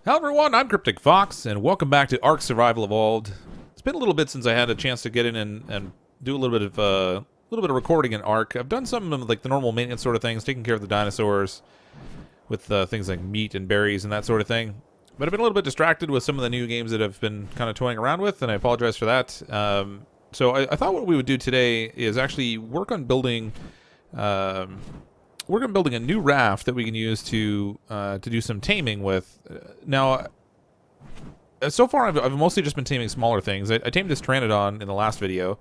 Hello everyone, I'm CrypticFox, and welcome back to Ark Survival Evolved. It's been a little bit since I had a chance to get in and do a little bit of recording in Ark. I've done some of like the normal maintenance sort of things, taking care of the dinosaurs with things like meat and berries and that sort of thing. But I've been a little bit distracted with some of the new games that I've been kind of toying around with, and I apologize for that. So I thought what we would do today is actually work on building a new raft that we can use to do some taming with. Now, so far I've mostly just been taming smaller things. I tamed this Pteranodon in the last video,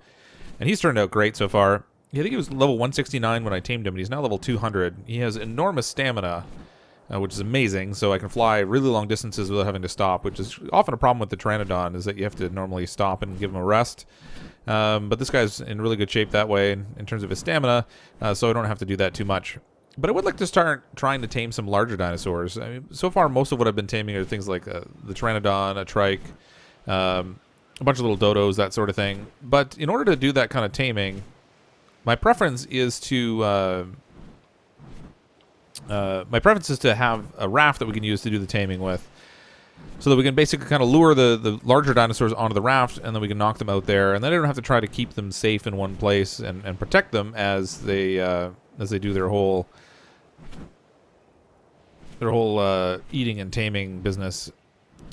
and he's turned out great so far. I think he was level 169 when I tamed him, and he's now level 200. He has enormous stamina, which is amazing, so I can fly really long distances without having to stop, which is often a problem with the Pteranodon, is that you have to normally stop and give him a rest. But this guy's in really good shape that way in terms of his stamina, so I don't have to do that too much. But I would like to start trying to tame some larger dinosaurs. I mean, so far, most of what I've been taming are things like the Pteranodon, a trike, a bunch of little dodos, that sort of thing. But in order to do that kind of taming, my preference is to have a raft that we can use to do the taming with, so that we can basically kind of lure the larger dinosaurs onto the raft, and then we can knock them out there, and then I don't have to try to keep them safe in one place and protect them as they do their whole eating and taming business.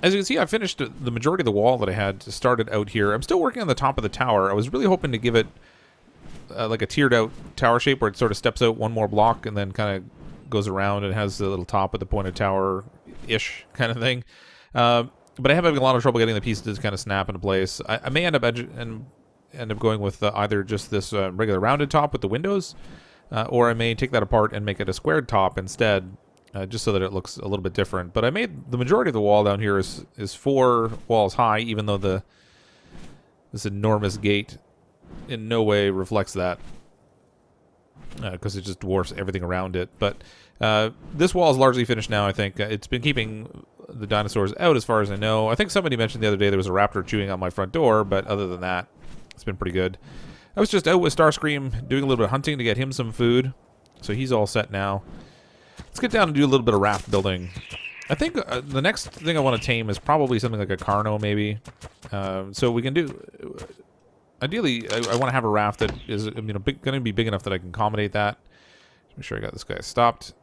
As you can see, I finished the majority of the wall that I had started out here. I'm still working on the top of the tower. I was really hoping to give it like a tiered out tower shape where it sort of steps out one more block and then kind of goes around and has the little top at the pointed tower-ish kind of thing. But I have having a lot of trouble getting the pieces to kind of snap into place. I may end up going with either just this regular rounded top with the windows, or I may take that apart and make it a squared top instead, just so that it looks a little bit different. But I made the majority of the wall down here is 4 walls high, even though this enormous gate in no way reflects that, because it just dwarfs everything around it. But this wall is largely finished now, I think. It's been keeping the dinosaurs out as far as I know. I think somebody mentioned the other day there was a raptor chewing on my front door, but other than that, it's been pretty good. I was just out with Starscream doing a little bit of hunting to get him some food, so he's all set now. Let's get down and do a little bit of raft building. I think the next thing I want to tame is probably something like a Carno, maybe. So we can do... Ideally, I want to have a raft that is going to be big enough that I can accommodate that. Make sure I got this guy stopped.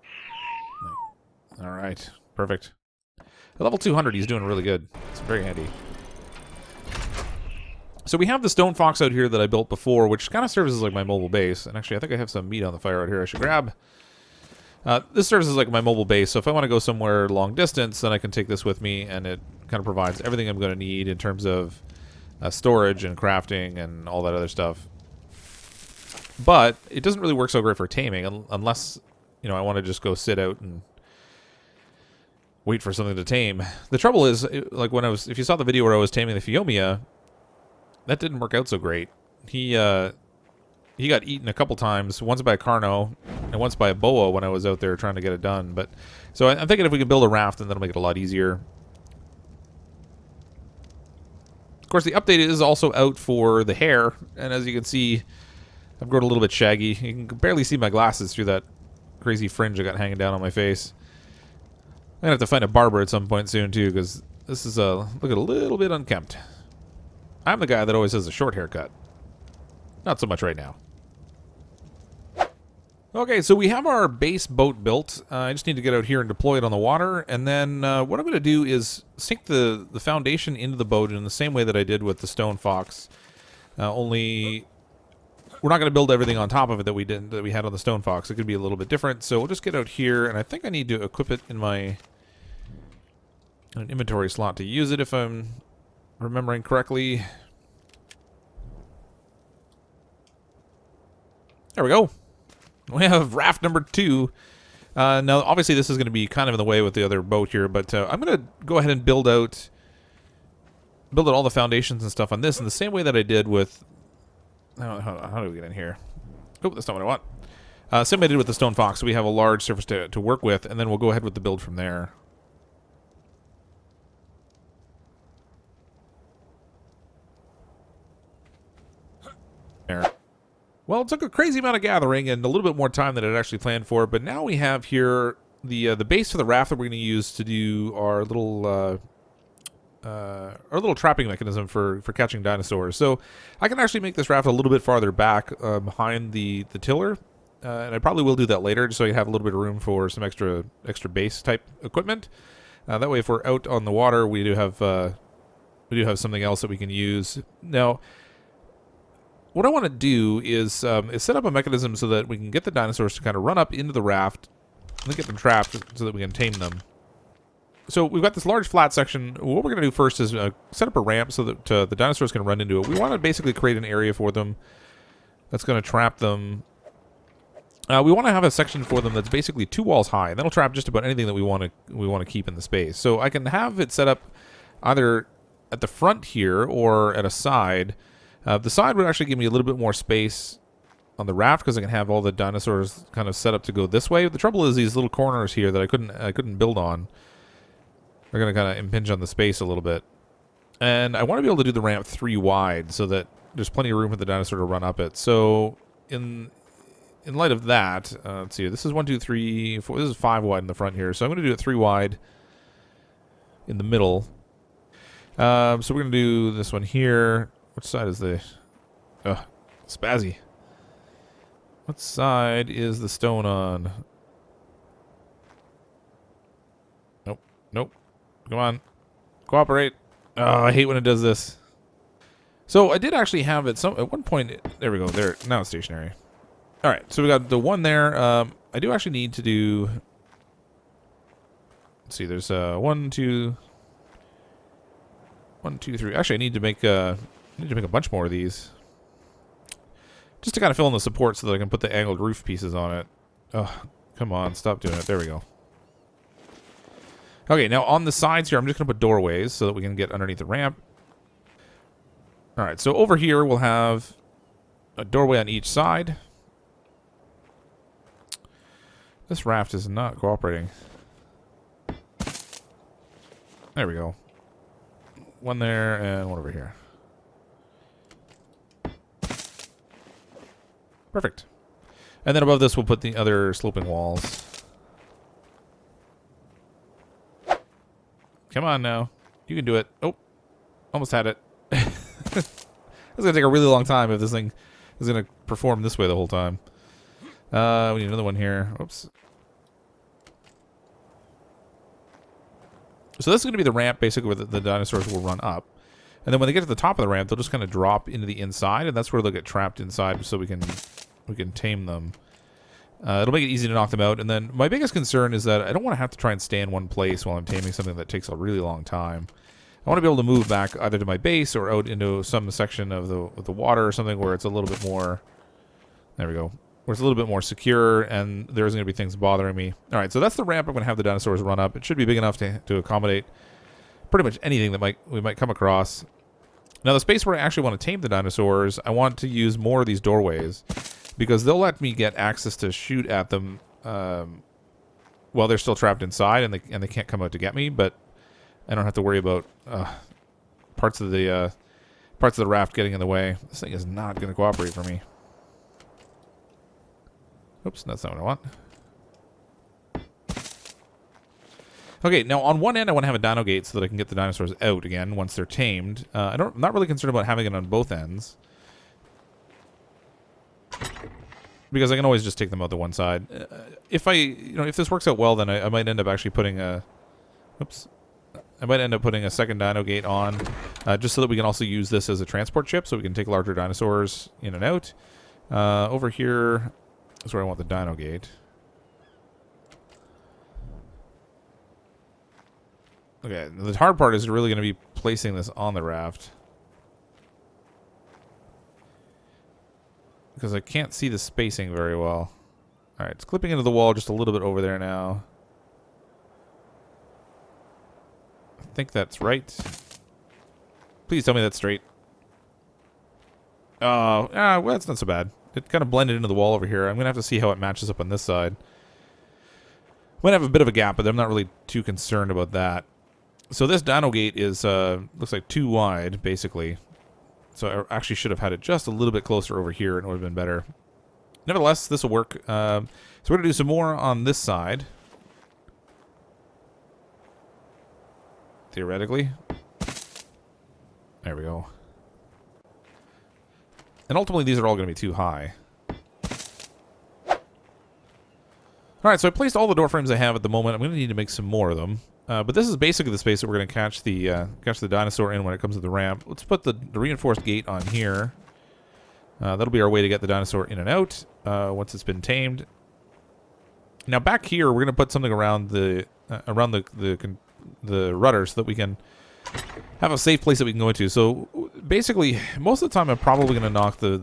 All right, perfect. At level 200, he's doing really good. It's very handy. So we have the stone fox out here that I built before, which kind of serves as like my mobile base. And actually, I think I have some meat on the fire out here I should grab. This serves as like my mobile base, so if I want to go somewhere long distance, then I can take this with me, and it kind of provides everything I'm going to need in terms of storage and crafting and all that other stuff. But it doesn't really work so great for taming, unless, I want to just go sit out and wait for something to tame. The trouble is, like if you saw the video where I was taming the Phiomia, that didn't work out so great. He got eaten a couple times, once by a Carno and once by a boa when I was out there trying to get it done. But so I'm thinking if we can build a raft, then that'll make it a lot easier. Of course, the update is also out for the hair, and as you can see, I've grown a little bit shaggy. You can barely see my glasses through that crazy fringe I got hanging down on my face. I'm gonna have to find a barber at some point soon too, because this is looking a little bit unkempt. I'm the guy that always has a short haircut. Not so much right now. Okay, so we have our base boat built. I just need to get out here and deploy it on the water, and then what I'm going to do is sink the foundation into the boat in the same way that I did with the stone fox. Only we're not going to build everything on top of it that we had on the stone fox. It could be a little bit different. So we'll just get out here, and I think I need to equip it in an inventory slot to use it if I'm remembering correctly. There we go. We have raft number 2. Now, obviously, this is going to be kind of in the way with the other boat here, but I'm going to go ahead and build out all the foundations and stuff on this in the same way that I did with... How do we get in here? Oh, that's not what I want. Same way I did with the stone fox. So we have a large surface to work with, and then we'll go ahead with the build from there. There. Well, it took a crazy amount of gathering and a little bit more time than I'd actually planned for, but now we have here the base for the raft that we're going to use to do our little trapping mechanism for catching dinosaurs. So I can actually make this raft a little bit farther back behind the tiller, and I probably will do that later, just so I have a little bit of room for some extra base type equipment. That way, if we're out on the water, we do have something else that we can use. Now, what I want to do is set up a mechanism so that we can get the dinosaurs to kind of run up into the raft and get them trapped so that we can tame them. So we've got this large flat section. What we're going to do first is set up a ramp so that the dinosaurs can run into it. We want to basically create an area for them that's going to trap them. We want to have a section for them that's basically 2 walls high, and that'll trap just about anything that we want to keep in the space. So I can have it set up either at the front here or at a side. The side would actually give me a little bit more space on the raft because I can have all the dinosaurs kind of set up to go this way. The trouble is these little corners here that I couldn't build on. They're going to kind of impinge on the space a little bit. And I want to be able to do the ramp 3 wide so that there's plenty of room for the dinosaur to run up it. So in light of that, let's see, this is 1, 2, 3, 4, this is 5 wide in the front here. So I'm going to do it 3 wide in the middle. So we're going to do this one here. Which side is the... spazzy. What side is the stone on? Nope. Come on. Cooperate. Oh, I hate when it does this. So I did actually have it at one point. There we go. There. Now it's stationary. All right. So we got the one there. I do actually need to do... Let's see. There's 1, 2... 1, 2, 3. Actually, I need to make a bunch more of these. Just to kind of fill in the support so that I can put the angled roof pieces on it. Oh, come on. Stop doing it. There we go. Okay, now on the sides here, I'm just going to put doorways so that we can get underneath the ramp. All right, so over here we'll have a doorway on each side. This raft is not cooperating. There we go. One there and one over here. Perfect. And then above this we'll put the other sloping walls. Come on now. You can do it. Oh, almost had it. It's going to take a really long time if this thing is going to perform this way the whole time. We need another one here. Oops. So this is going to be the ramp, basically, where the dinosaurs will run up. And then when they get to the top of the ramp, they'll just kind of drop into the inside, and that's where they'll get trapped inside so we can tame them. It'll make it easy to knock them out. And then my biggest concern is that I don't want to have to try and stay in one place while I'm taming something that takes a really long time. I want to be able to move back either to my base or out into some section of the water or something where it's a little bit more... There we go. Where it's a little bit more secure and there isn't going to be things bothering me. All right, so that's the ramp I'm going to have the dinosaurs run up. It should be big enough to accommodate pretty much anything that we might come across. Now, the space where I actually want to tame the dinosaurs, I want to use more of these doorways because they'll let me get access to shoot at them while they're still trapped inside and they can't come out to get me, but I don't have to worry about parts of the raft getting in the way. This thing is not going to cooperate for me. Oops, that's not what I want. Okay, now on one end I want to have a dino gate so that I can get the dinosaurs out again once they're tamed. I'm not really concerned about having it on both ends, because I can always just take them out the one side. If this works out well, then I might end up actually putting a... Oops. I might end up putting a second dino gate on, just so that we can also use this as a transport ship, so we can take larger dinosaurs in and out. Over here is where I want the dino gate. Okay, the hard part is really going to be placing this on the raft, because I can't see the spacing very well. All right, it's clipping into the wall just a little bit over there now. I think that's right. Please tell me that's straight. Oh, well, that's not so bad. It kind of blended into the wall over here. I'm going to have to see how it matches up on this side. I'm going to have a bit of a gap, but I'm not really too concerned about that. So this dino gate is, looks like 2 wide, basically. So I actually should have had it just a little bit closer over here, and it would have been better. Nevertheless, this will work. So we're going to do some more on this side. theoretically. There we go. And ultimately, these are all going to be too high. All right, so I placed all the door frames I have at the moment. I'm going to need to make some more of them. But this is basically the space that we're going to catch the dinosaur in when it comes to the ramp. Let's put the reinforced gate on here. That'll be our way to get the dinosaur in and out once it's been tamed. Now back here, we're going to put something around the rudder so that we can have a safe place that we can go into. So basically, most of the time, I'm probably going to knock the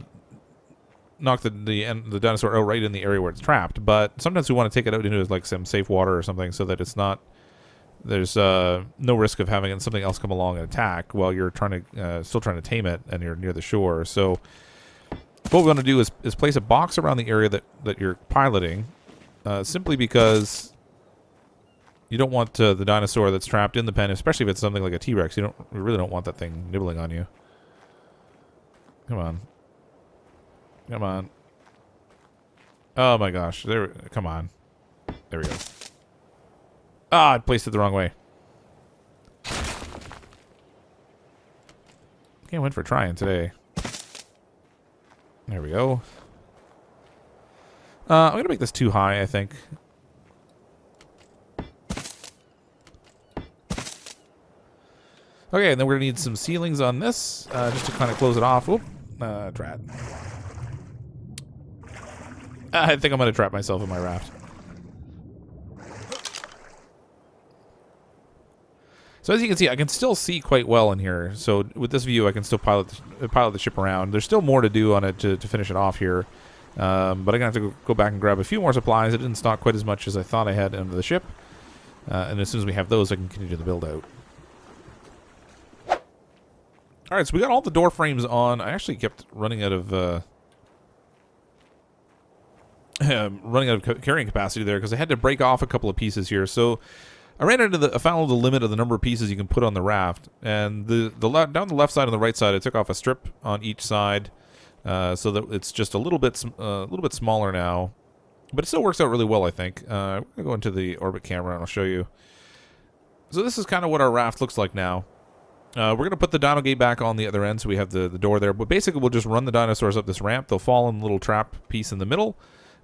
dinosaur out right in the area where it's trapped. But sometimes we want to take it out into like some safe water or something so that it's not. There's no risk of having something else come along and attack while you're still trying to tame it and you're near the shore. So what we want to do is place a box around the area that you're piloting, simply because you don't want the dinosaur that's trapped in the pen, especially if it's something like a T-Rex. You really don't want that thing nibbling on you. Come on. Come on. Oh my gosh. Come on. There we go. Ah, I placed it the wrong way. Can't win for trying today. There we go. I'm going to make this too high, I think. Okay, and then we're going to need some ceilings on this, just to kind of close it off. Oop, drat. I think I'm going to trap myself in my raft. So as you can see, I can still see quite well in here. So with this view, I can still pilot the ship around. There's still more to do on it to finish it off here. But I'm going to have to go back and grab a few more supplies. I didn't stock quite as much as I thought I had under the ship. And as soon as we have those, I can continue the build out. All right, so we got all the door frames on. I actually kept running out of carrying capacity there because I had to break off a couple of pieces here. So I ran into I found the limit of the number of pieces you can put on the raft, and down the left side and the right side, I took off a strip on each side, so that it's just a little bit smaller now, but it still works out really well, I think. I'm gonna go into the orbit camera and I'll show you. So this is kind of what our raft looks like now. We're gonna put the dino gate back on the other end, so we have the door there. But basically, we'll just run the dinosaurs up this ramp. They'll fall in the little trap piece in the middle.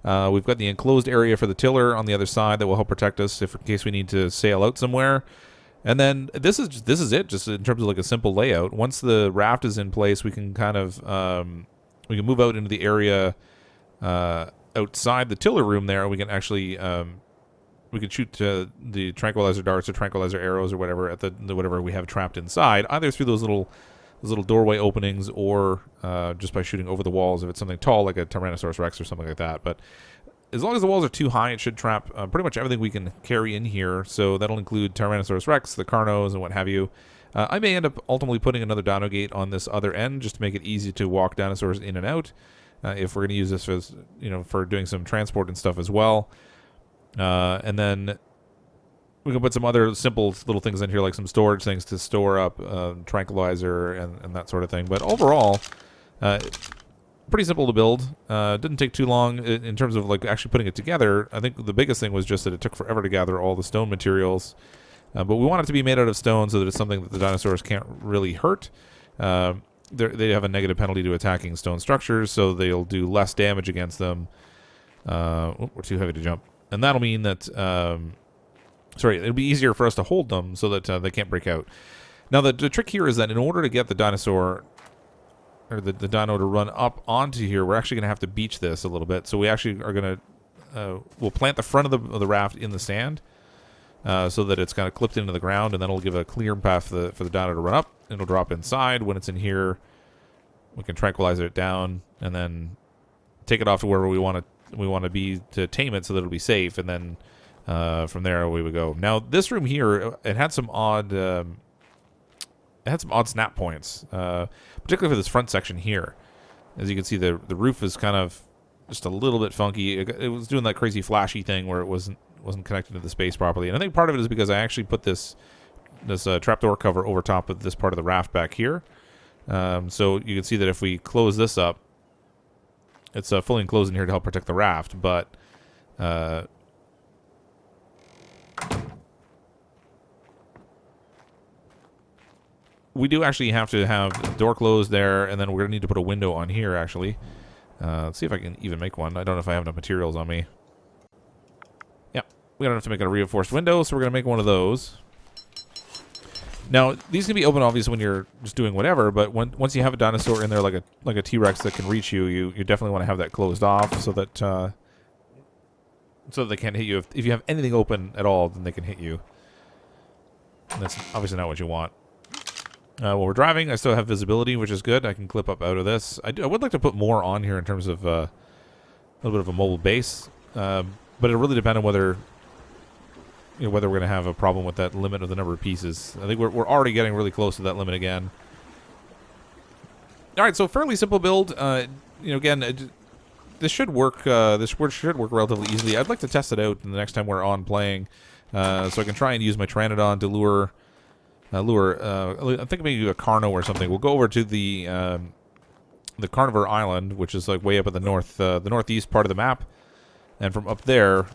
We've got the enclosed area for the tiller on the other side that will help protect us in case we need to sail out somewhere. And then this is it, just in terms of like a simple layout. Once the raft is in place, we can kind of we can move out into the area outside the tiller room there. We can actually we can shoot the tranquilizer darts or tranquilizer arrows or whatever at the whatever we have trapped inside, either through those little doorway openings or just by shooting over the walls if it's something tall like a Tyrannosaurus Rex or something like that. But as long as the walls are too high, it should trap pretty much everything we can carry in here. So that'll include Tyrannosaurus Rex, the Carnos, and what have you. I may end up ultimately putting another dino gate on this other end just to make it easy to walk dinosaurs in and out. If we're going to use this as, for doing some transport and stuff as well. And then we can put some other simple little things in here, like some storage things to store up tranquilizer and that sort of thing. But overall, pretty simple to build. Didn't take too long in terms of like actually putting it together. I think the biggest thing was just that it took forever to gather all the stone materials. But we want it to be made out of stone so that it's something that the dinosaurs can't really hurt. They have a negative penalty to attacking stone structures, so they'll do less damage against them. We're too heavy to jump. And that'll mean that... it'll be easier for us to hold them so that they can't break out. Now, the trick here is that in order to get the dinosaur, or the dino to run up onto here, we're actually going to have to beach this a little bit. So we actually are going to... we'll plant the front of the raft in the sand so that it's kind of clipped into the ground, and then it'll give a clear path for the dino to run up. It'll drop inside. When it's in here, we can tranquilize it down, and then take it off to wherever we want to be to tame it so that it'll be safe, and then... from there we would go. Now this room here, it had some odd snap points, particularly for this front section here. As you can see, the roof is kind of just a little bit funky. It was doing that crazy flashy thing where it wasn't connected to the space properly. And I think part of it is because I actually put this trapdoor cover over top of this part of the raft back here. So you can see that if we close this up, it's fully enclosed in here to help protect the raft, but we do actually have to have the door closed there, and then we're going to need to put a window on here, actually. Let's see if I can even make one. I don't know if I have enough materials on me. Yeah, we don't have to make a reinforced window, so we're going to make one of those. Now, these can be open, obviously, when you're just doing whatever, but once you have a dinosaur in there like a T-Rex that can reach you, you definitely want to have that closed off so that they can't hit you. If you have anything open at all, then they can hit you. And that's obviously not what you want. While we're driving, I still have visibility, which is good. I can clip up out of this. I would like to put more on here in terms of a little bit of a mobile base, but it'll really depend on whether we're going to have a problem with that limit of the number of pieces. I think we're already getting really close to that limit again. All right, so fairly simple build. Again, this should work. This should work relatively easily. I'd like to test it out the next time we're on playing, so I can try and use my Pteranodon to lure. I think maybe a Carno or something. We'll go over to the Carnivore Island, which is like way up at the northeast part of the map, and from up there,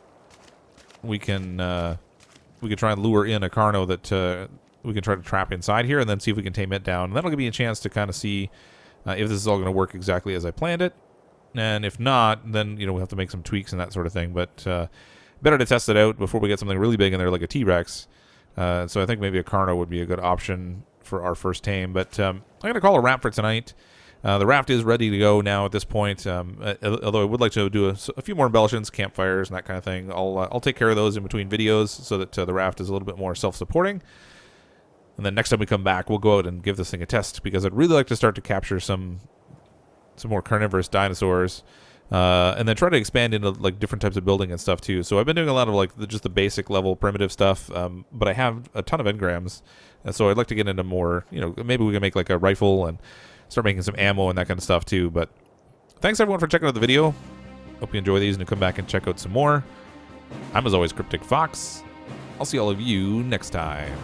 we can try and lure in a Carno that we can try to trap inside here, and then see if we can tame it down. And that'll give me a chance to kind of see if this is all going to work exactly as I planned it, and if not, then we'll have to make some tweaks and that sort of thing. But better to test it out before we get something really big in there like a T-Rex. So I think maybe a Carno would be a good option for our first tame. But I'm going to call a wrap for tonight. The raft is ready to go now at this point. Although I would like to do a few more embellishments, campfires, and that kind of thing. I'll take care of those in between videos so that the raft is a little bit more self-supporting. And then next time we come back, we'll go out and give this thing a test, because I'd really like to start to capture some more carnivorous dinosaurs. And then try to expand into like different types of building and stuff too. So I've been doing a lot of like just the basic level primitive stuff, but I have a ton of engrams, and so I'd like to get into more. Maybe we can make like a rifle and start making some ammo and that kind of stuff too. But thanks everyone for checking out the video. Hope you enjoy these and come back and check out some more. I'm as always CrypticFox. I'll see all of you next time.